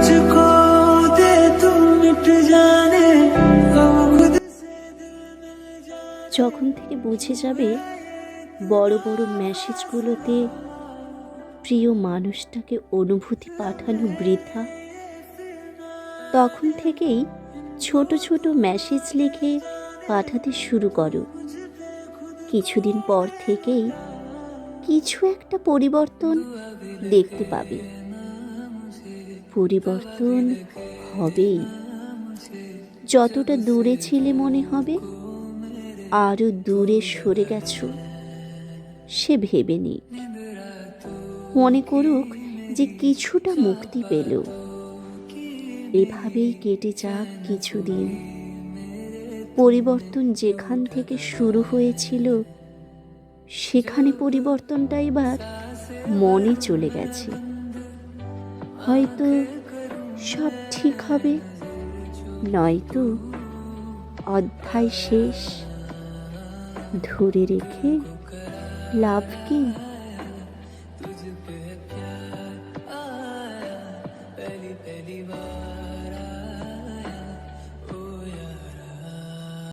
मुझको दे तू मिट जाने गम खुद से दिल मिल जाने। যখন থেকে বুঝে যাবে বড় বড় মেসেজগুলোতে প্রিয় মানুষটাকে অনুভূতি পাঠানো বৃথা, তখন থেকেই ছোট ছোট মেসেজ লিখে পাঠাতে শুরু করো। কিছুদিন পর থেকেই কিছু একটা পরিবর্তন দেখতে পাবে। পরিবর্তন হবেই। যতটা দূরে ছিলে মনে হবে আরও দূরে সরে গেছো সে ভেবে নিক। মনে করুক যে কিছুটা মুক্তি পেল। এভাবেই কেটে যাক কিছুদিন। পরিবর্তন যেখান থেকে শুরু হয়েছিল সেখানে পরিবর্তনটা এবার মনে চলে গেছে। হয়তো সব ঠিক হবে, নয়তো অধ্যায় শেষ। ধরে রেখে লাভ কি? पहली पहली बार